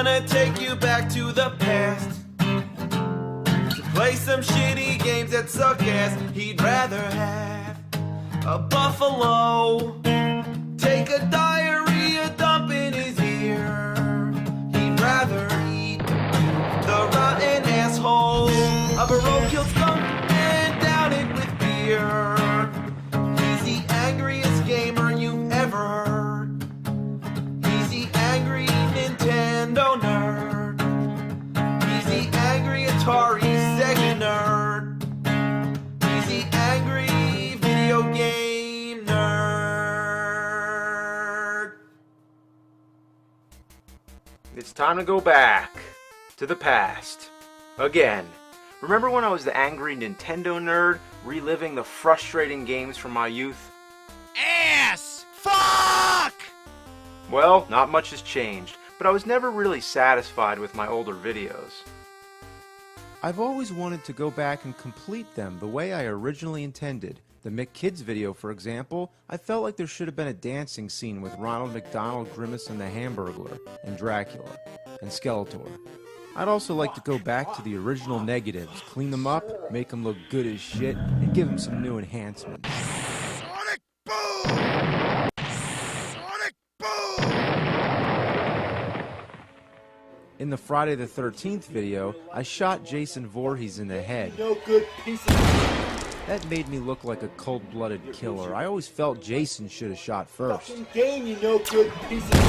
wanna take you back to the past, to play some shitty games that suck ass. He'd rather have a buffalo take a diarrhea dump in his ear. He'd rather eat the rotten asshole of a roadkill skunk and down it with beer. He's the angriest gamer you've ever heard. He's the angry Nintendo nerd. He's the angry Atari Sega nerd. He's the angry video game nerd. It's time to go back to the past. Again. Remember when I was the angry Nintendo nerd, reliving the frustrating games from my youth? Ass! Fuck! Well, not much has changed, but I was never really satisfied with my older videos. I've always wanted to go back and complete them the way I originally intended. The McKids video, for example, I felt like there should have been a dancing scene with Ronald McDonald, Grimace and the Hamburglar, and Dracula, and Skeletor. I'd also like to go back to the original negatives, clean them up, make them look good as shit, and give them some new enhancements. Sonic Boom! Sonic Boom! In the Friday the 13th video, I shot Jason Voorhees in the head. No good piece of... That made me look like a cold-blooded killer. I always felt Jason should have shot first. Fucking game, you no good piece of...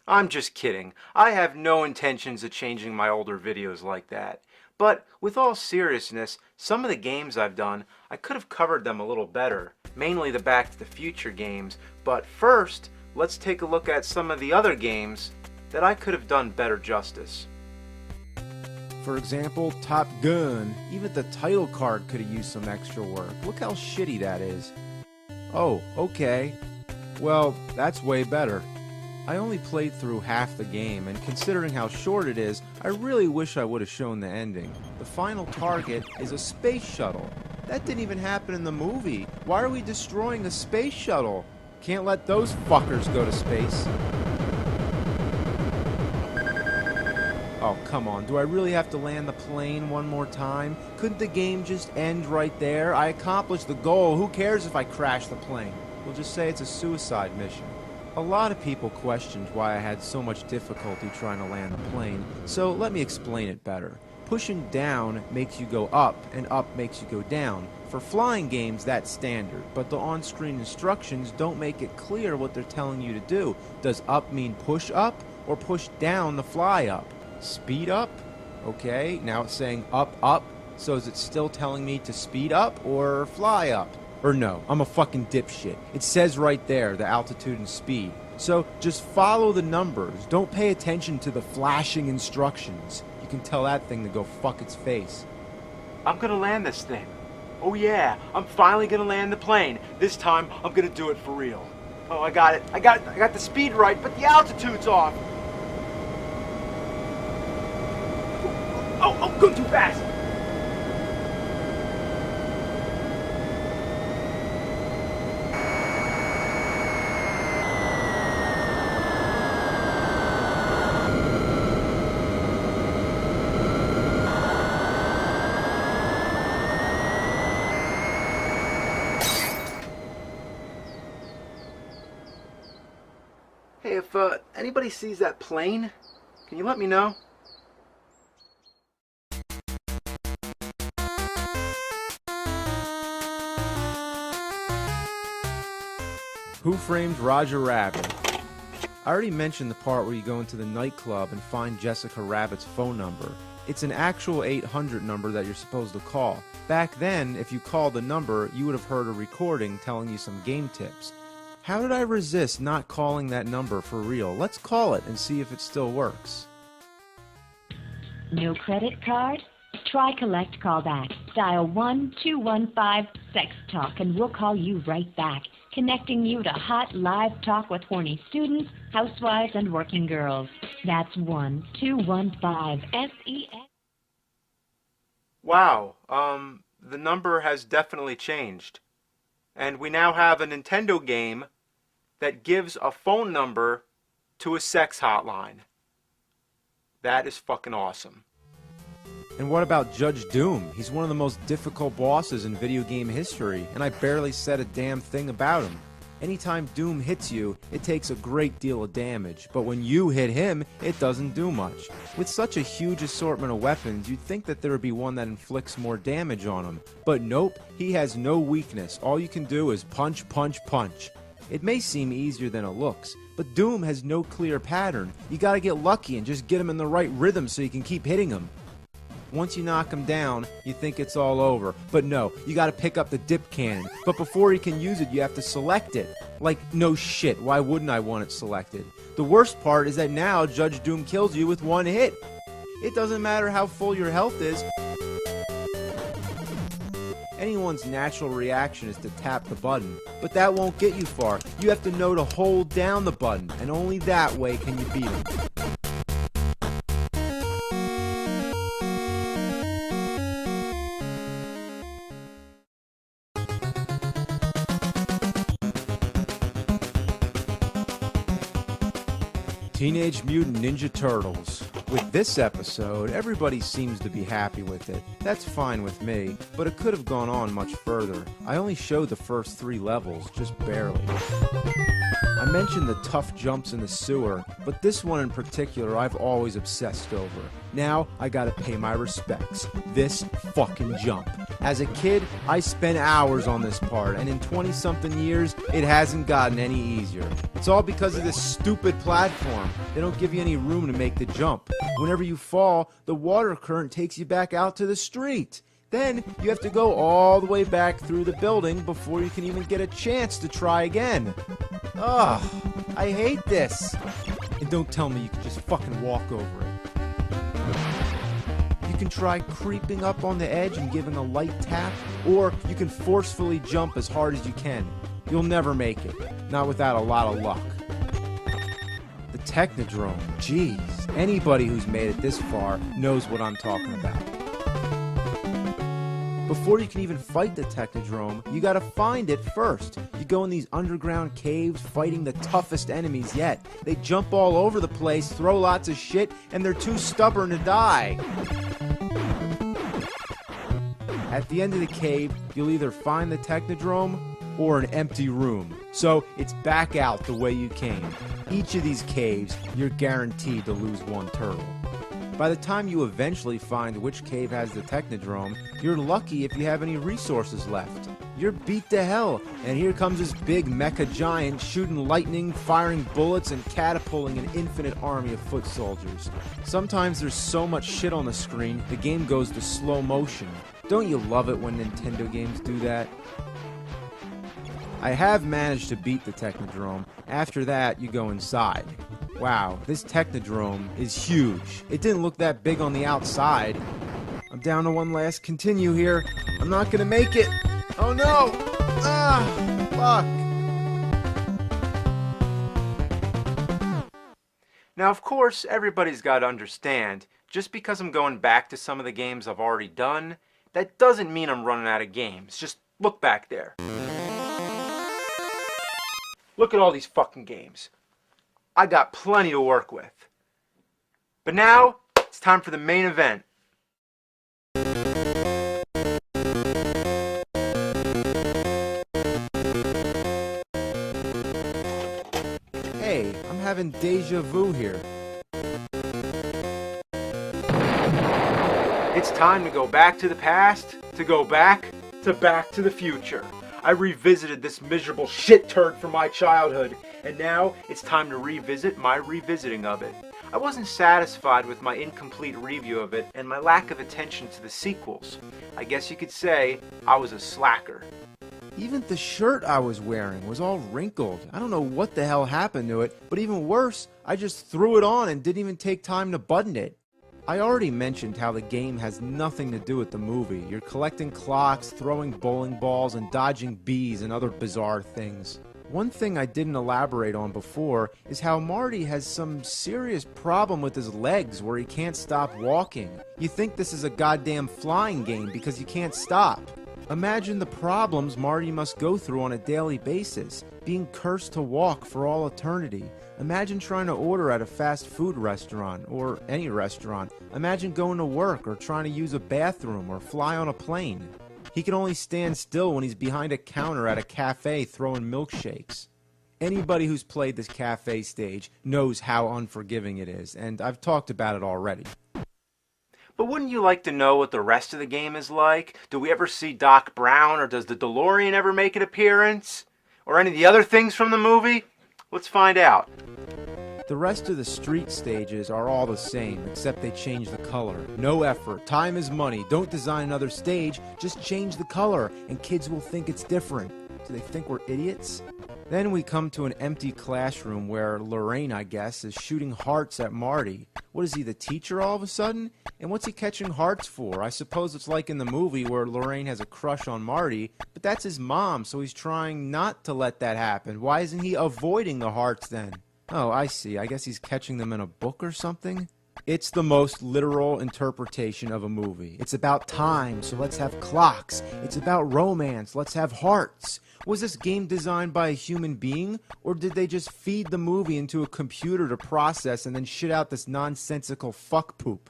I'm just kidding. I have no intentions of changing my older videos like that. But with all seriousness, some of the games I've done, I could have covered them a little better. Mainly the Back to the Future games. But first, let's take a look at some of the other games that I could have done better justice. For example, Top Gun. Even the title card could have used some extra work. Look how shitty that is. Oh, okay. Well, that's way better. I only played through half the game, and considering how short it is, I really wish I would have shown the ending. The final target is a space shuttle. That didn't even happen in the movie. Why are we destroying a space shuttle? Can't let those fuckers go to space. Oh, come on. Do I really have to land the plane one more time? Couldn't the game just end right there? I accomplished the goal. Who cares if I crash the plane? We'll just say it's a suicide mission. A lot of people questioned why I had so much difficulty trying to land the plane, so let me explain it better. Pushing down makes you go up, and up makes you go down. For flying games, that's standard, but the on-screen instructions don't make it clear what they're telling you to do. Does up mean push up, or push down to fly up? Speed up? Okay, now it's saying up, up, so is it still telling me to speed up, or fly up? Or no, I'm a fucking dipshit. It says right there, the altitude and speed. So just follow the numbers. Don't pay attention to the flashing instructions. You can tell that thing to go fuck its face. I'm gonna land this thing. Oh yeah, I'm finally gonna land the plane. This time, I'm gonna do it for real. Oh, I got it. I got the speed right, but the altitude's off. Oh, I'm going too fast. Hey, if anybody sees that plane, can you let me know? Who Framed Roger Rabbit? I already mentioned the part where you go into the nightclub and find Jessica Rabbit's phone number. It's an actual 800 number that you're supposed to call. Back then, if you called the number, you would have heard a recording telling you some game tips. How did I resist not calling that number for real? Let's call it and see if it still works. No credit card? Try Collect Callback. Dial 1215-SEX-TALK and we'll call you right back, connecting you to hot live talk with horny students, housewives, and working girls. That's 1215-SEX. Wow, the number has definitely changed. And we now have a Nintendo game that gives a phone number to a sex hotline. That is fucking awesome. And what about Judge Doom? He's one of the most difficult bosses in video game history, and I barely said a damn thing about him. Anytime Doom hits you, it takes a great deal of damage, but when you hit him, it doesn't do much. With such a huge assortment of weapons, you'd think that there would be one that inflicts more damage on him. But nope, he has no weakness. All you can do is punch, punch, punch. It may seem easier than it looks, but Doom has no clear pattern. You gotta get lucky and just get him in the right rhythm so you can keep hitting him. Once you knock him down, you think it's all over. But no, you gotta pick up the dip cannon. But before you can use it, you have to select it. Like, no shit, why wouldn't I want it selected? The worst part is that now Judge Doom kills you with one hit. It doesn't matter how full your health is. Anyone's natural reaction is to tap the button, but that won't get you far. You have to know to hold down the button, and only that way can you beat him. Teenage Mutant Ninja Turtles. With this episode, everybody seems to be happy with it. That's fine with me, but it could have gone on much further. I only showed the first 3 levels, just barely. I mentioned the tough jumps in the sewer, but this one in particular I've always obsessed over. Now, I gotta pay my respects. This fucking jump. As a kid, I spent hours on this part, and in 20-something years, it hasn't gotten any easier. It's all because of this stupid platform. They don't give you any room to make the jump. Whenever you fall, the water current takes you back out to the street. Then, you have to go all the way back through the building before you can even get a chance to try again. Ugh, I hate this. And don't tell me you can just fucking walk over it. You can try creeping up on the edge and giving a light tap, or you can forcefully jump as hard as you can. You'll never make it, not without a lot of luck. The Technodrome, jeez. Anybody who's made it this far knows what I'm talking about. Before you can even fight the Technodrome, you gotta find it first. You go in these underground caves fighting the toughest enemies yet. They jump all over the place, throw lots of shit, and they're too stubborn to die. At the end of the cave, you'll either find the Technodrome or an empty room. So it's back out the way you came. Each of these caves, you're guaranteed to lose one turtle. By the time you eventually find which cave has the Technodrome, you're lucky if you have any resources left. You're beat to hell, and here comes this big mecha giant shooting lightning, firing bullets, and catapulting an infinite army of foot soldiers. Sometimes there's so much shit on the screen, the game goes to slow motion. Don't you love it when Nintendo games do that? I have managed to beat the Technodrome. After that, you go inside. Wow, this Technodrome is huge. It didn't look that big on the outside. I'm down to one last continue here. I'm not gonna make it. Oh no! Ah, fuck. Now, of course, everybody's got to understand, just because I'm going back to some of the games I've already done, that doesn't mean I'm running out of games. Just look back there. Look at all these fucking games. I got plenty to work with. But now, it's time for the main event. Hey, I'm having deja vu here. It's time to go back to the past, to go back to the Future. I revisited this miserable shit turd from my childhood, and now it's time to revisit my revisiting of it. I wasn't satisfied with my incomplete review of it and my lack of attention to the sequels. I guess you could say I was a slacker. Even the shirt I was wearing was all wrinkled. I don't know what the hell happened to it, but even worse, I just threw it on and didn't even take time to button it. I already mentioned how the game has nothing to do with the movie. You're collecting clocks, throwing bowling balls, and dodging bees and other bizarre things. One thing I didn't elaborate on before is how Marty has some serious problem with his legs where he can't stop walking. You think this is a goddamn flying game because you can't stop. Imagine the problems Marty must go through on a daily basis, being cursed to walk for all eternity. Imagine trying to order at a fast food restaurant, or any restaurant. Imagine going to work, or trying to use a bathroom, or fly on a plane. He can only stand still when he's behind a counter at a cafe throwing milkshakes. Anybody who's played this cafe stage knows how unforgiving it is, and I've talked about it already. But wouldn't you like to know what the rest of the game is like? Do we ever see Doc Brown, or does the DeLorean ever make an appearance? Or any of the other things from the movie? Let's find out. The rest of the street stages are all the same, except they change the color. No effort, time is money, don't design another stage, just change the color, and kids will think it's different. Do they think we're idiots? Then we come to an empty classroom where Lorraine, I guess, is shooting hearts at Marty. What is he, the teacher all of a sudden? And what's he catching hearts for? I suppose it's like in the movie where Lorraine has a crush on Marty, but that's his mom, so he's trying not to let that happen. Why isn't he avoiding the hearts then? Oh, I see. I guess he's catching them in a book or something? It's the most literal interpretation of a movie. It's about time, so let's have clocks. It's about romance, let's have hearts. Was this game designed by a human being, or did they just feed the movie into a computer to process and then shit out this nonsensical fuck poop?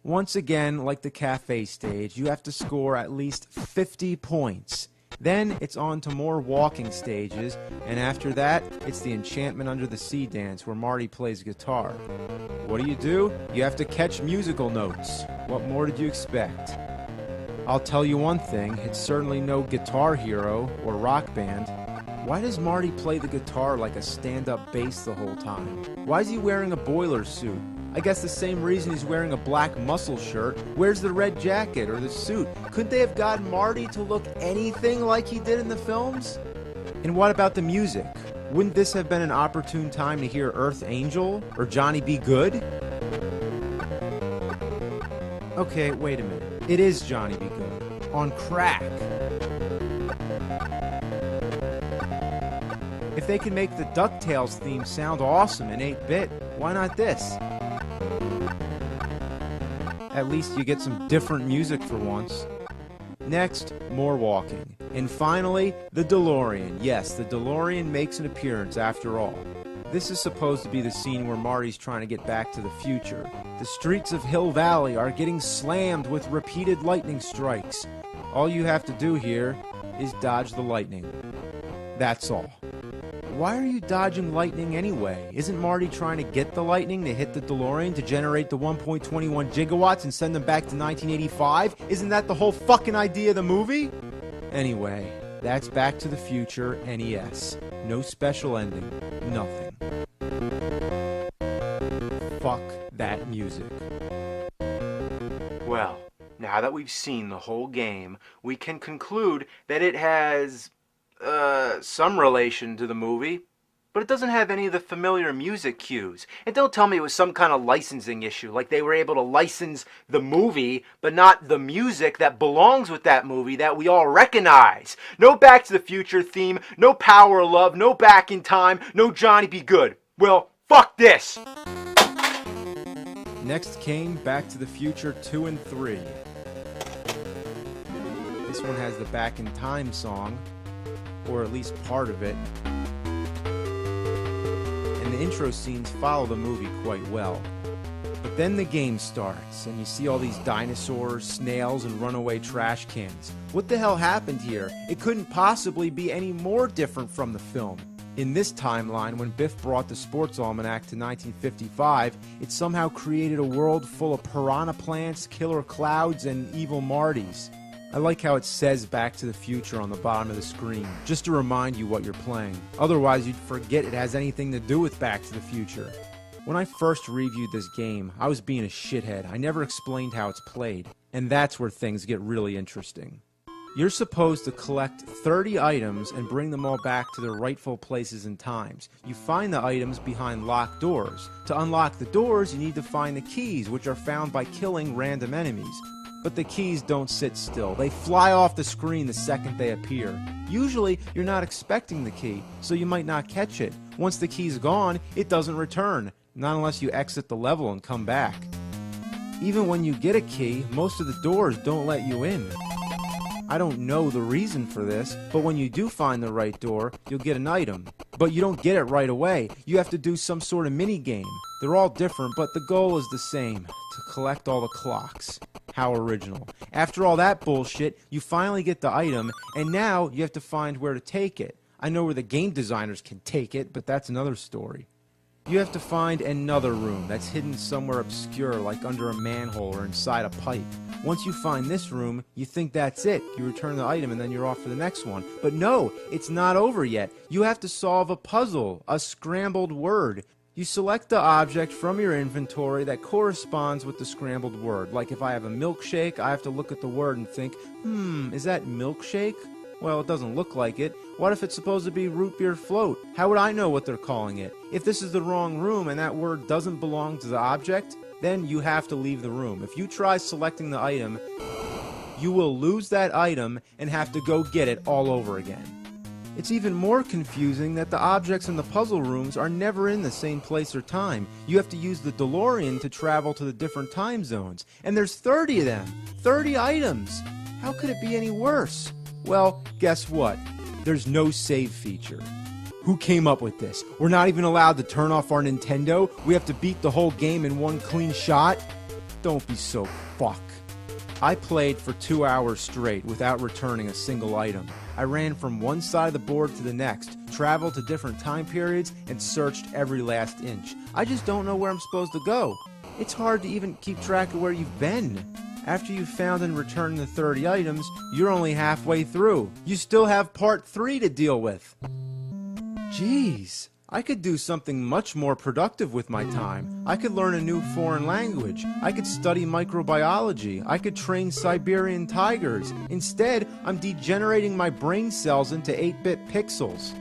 Once again, like the cafe stage, you have to score at least 50 points. Then it's on to more walking stages, and after that, it's the Enchantment Under the Sea dance where Marty plays guitar. What do? You have to catch musical notes. What more did you expect? I'll tell you one thing, it's certainly no Guitar Hero or Rock Band. Why does Marty play the guitar like a stand-up bass the whole time? Why is he wearing a boiler suit? I guess the same reason he's wearing a black muscle shirt. Where's the red jacket or the suit? Couldn't they have gotten Marty to look anything like he did in the films? And what about the music? Wouldn't this have been an opportune time to hear Earth Angel or Johnny Be Good? Okay, wait a minute. It is Johnny Be Good. On crack. If they can make the DuckTales theme sound awesome in 8-bit, why not this? At least you get some different music for once. Next, more walking. And finally, the DeLorean. Yes, the DeLorean makes an appearance after all. This is supposed to be the scene where Marty's trying to get back to the future. The streets of Hill Valley are getting slammed with repeated lightning strikes. All you have to do here is dodge the lightning. That's all. Why are you dodging lightning anyway? Isn't Marty trying to get the lightning to hit the DeLorean to generate the 1.21 gigawatts and send them back to 1985? Isn't that the whole fucking idea of the movie? Anyway, that's Back to the Future NES. No special ending. Nothing. Fuck that music. Well, now that we've seen the whole game, we can conclude that it has some relation to the movie, but it doesn't have any of the familiar music cues. And don't tell me it was some kind of licensing issue, like they were able to license the movie, but not the music that belongs with that movie that we all recognize. No Back to the Future theme, no Power of Love, no Back in Time, no Johnny Be Good. Well, fuck this! Next came Back to the Future 2 and 3. This one has the Back in Time song, or at least part of it. And the intro scenes follow the movie quite well. But then the game starts, and you see all these dinosaurs, snails, and runaway trash cans. What the hell happened here? It couldn't possibly be any more different from the film. In this timeline, when Biff brought the Sports Almanac to 1955, it somehow created a world full of piranha plants, killer clouds, and evil Martys. I like how it says Back to the Future on the bottom of the screen, just to remind you what you're playing. Otherwise, you'd forget it has anything to do with Back to the Future. When I first reviewed this game, I was being a shithead. I never explained how it's played. And that's where things get really interesting. You're supposed to collect 30 items and bring them all back to their rightful places and times. You find the items behind locked doors. To unlock the doors, you need to find the keys, which are found by killing random enemies. But the keys don't sit still. They fly off the screen the second they appear. Usually, you're not expecting the key, so you might not catch it. Once the key's gone, it doesn't return. Not unless you exit the level and come back. Even when you get a key, most of the doors don't let you in. I don't know the reason for this, but when you do find the right door, you'll get an item. But you don't get it right away. You have to do some sort of mini game. They're all different, but the goal is the same, to collect all the clocks. How original. After all that bullshit, you finally get the item, and now you have to find where to take it. I know where the game designers can take it, but that's another story. You have to find another room that's hidden somewhere obscure, like under a manhole or inside a pipe. Once you find this room, you think that's it. You return the item and then you're off for the next one. But no, it's not over yet. You have to solve a puzzle, a scrambled word. You select the object from your inventory that corresponds with the scrambled word. Like if I have a milkshake, I have to look at the word and think, is that milkshake? Well, it doesn't look like it. What if it's supposed to be root beer float? How would I know what they're calling it? If this is the wrong room and that word doesn't belong to the object, then you have to leave the room. If you try selecting the item, you will lose that item and have to go get it all over again. It's even more confusing that the objects in the puzzle rooms are never in the same place or time. You have to use the DeLorean to travel to the different time zones. And there's 30 of them. 30 items. How could it be any worse? Well, guess what? There's no save feature. Who came up with this? We're not even allowed to turn off our Nintendo? We have to beat the whole game in one clean shot? Don't be so fuck. I played for 2 hours straight without returning a single item. I ran from one side of the board to the next, traveled to different time periods, and searched every last inch. I just don't know where I'm supposed to go. It's hard to even keep track of where you've been. After you've found and returned the 30 items, you're only halfway through. You still have part 3 to deal with. Jeez, I could do something much more productive with my time. I could learn a new foreign language. I could study microbiology. I could train Siberian tigers. Instead, I'm degenerating my brain cells into 8-bit pixels.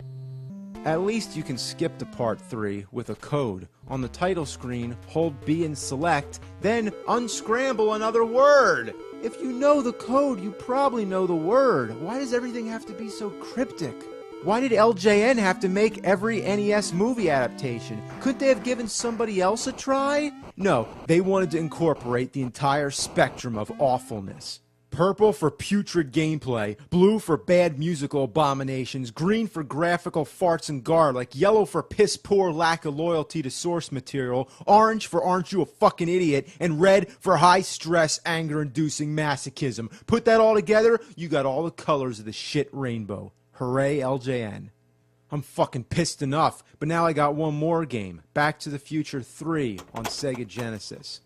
At least you can skip to part 3 with a code. On the title screen, hold B and select, then unscramble another word. If you know the code, you probably know the word. Why does everything have to be so cryptic? Why did LJN have to make every NES movie adaptation? Couldn't they have given somebody else a try? No, they wanted to incorporate the entire spectrum of awfulness. Purple for putrid gameplay, blue for bad musical abominations, green for graphical farts and garlic, yellow for piss-poor lack of loyalty to source material, orange for aren't you a fucking idiot, and red for high-stress, anger-inducing masochism. Put that all together, you got all the colors of the shit rainbow. Hooray, LJN. I'm fucking pissed enough, but now I got one more game, Back to the Future 3 on Sega Genesis.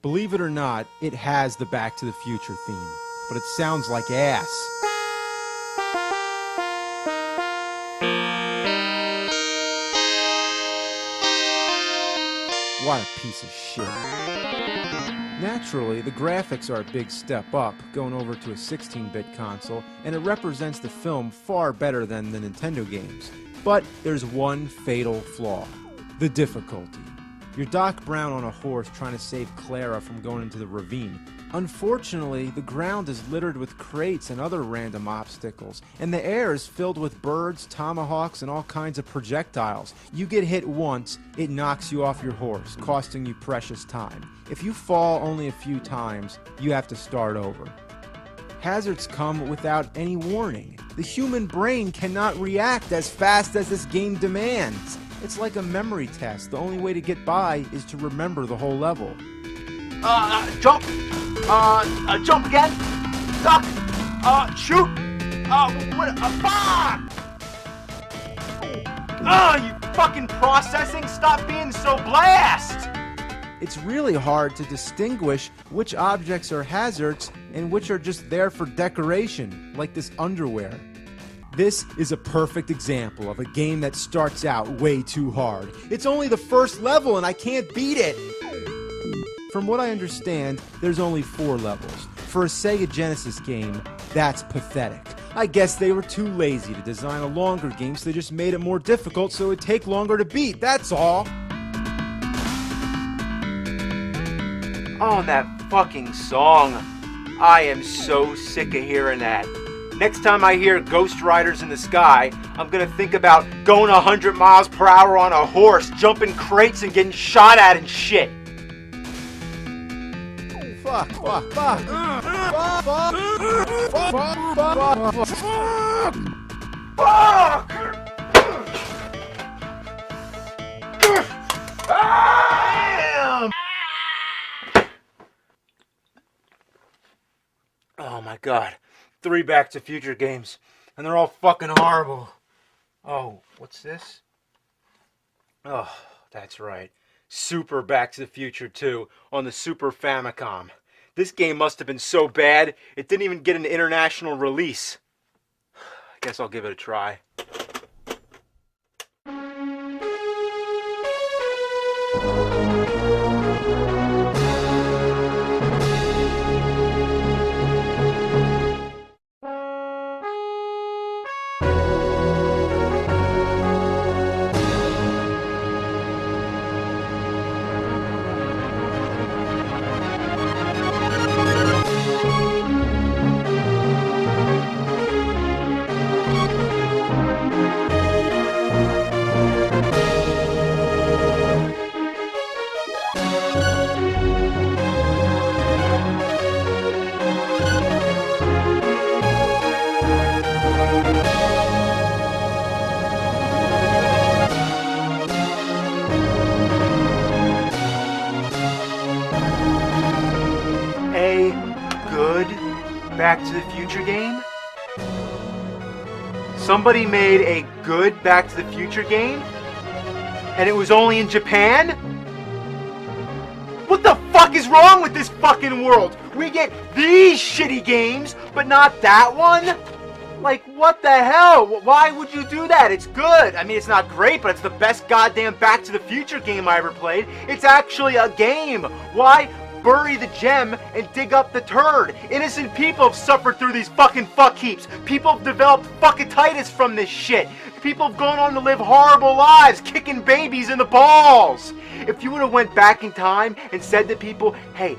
Believe it or not, it has the Back to the Future theme, but it sounds like ass. What a piece of shit. Naturally, the graphics are a big step up, going over to a 16-bit console, and it represents the film far better than the Nintendo games. But there's one fatal flaw: the difficulty. You're Doc Brown on a horse trying to save Clara from going into the ravine. Unfortunately, the ground is littered with crates and other random obstacles, and the air is filled with birds, tomahawks, and all kinds of projectiles. You get hit once, it knocks you off your horse, costing you precious time. If you fall only a few times, you have to start over. Hazards come without any warning. The human brain cannot react as fast as this game demands. It's like a memory test. The only way to get by is to remember the whole level. Jump! Jump again! Duck! Shoot! Fuck! You fucking processing? Stop being so blast! It's really hard to distinguish which objects are hazards and which are just there for decoration, like this underwear. This is a perfect example of a game that starts out way too hard. It's only the first level and I can't beat it! From what I understand, there's only 4 levels. For a Sega Genesis game, that's pathetic. I guess they were too lazy to design a longer game, so they just made it more difficult so it would take longer to beat, that's all! Oh, that fucking song. I am so sick of hearing that. Next time I hear Ghost Riders in the Sky, I'm gonna think about going 100 miles per hour on a horse, jumping crates and getting shot at and shit. Fuck. Fuck. Fuck. Fuck! Oh my god. 3 Back to the Future games. And they're all fucking horrible. Oh, what's this? Oh, that's right. Super Back to the Future 2 on the Super Famicom. This game must have been so bad, it didn't even get an international release. I guess I'll give it a try. Back to the Future game? Somebody made a good Back to the Future game? And it was only in Japan? What the fuck is wrong with this fucking world? We get these shitty games, but not that one? Like, what the hell? Why would you do that? It's good. I mean, it's not great, but it's the best goddamn Back to the Future game I ever played. It's actually a game. Why bury the gem and dig up the turd? Innocent people have suffered through these fucking fuck heaps. People have developed fuckatitis from this shit. People have gone on to live horrible lives, kicking babies in the balls. If you would have went back in time and said to people, hey,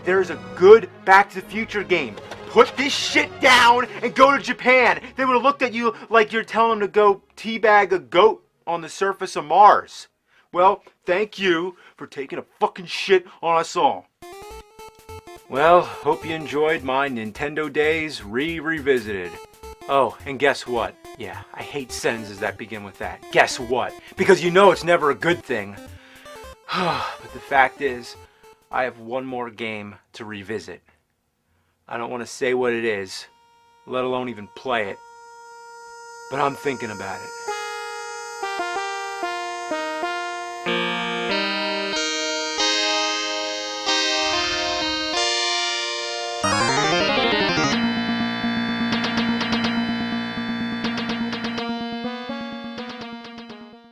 there's a good Back to the Future game. Put this shit down and go to Japan. They would have looked at you like you're telling them to go teabag a goat on the surface of Mars. Well, thank you for taking a fucking shit on us all. Well, hope you enjoyed my Nintendo days revisited. Oh, and guess what? Yeah, I hate sentences that begin with that. Guess what? Because you know it's never a good thing. But the fact is, I have one more game to revisit. I don't want to say what it is, let alone even play it. But I'm thinking about it.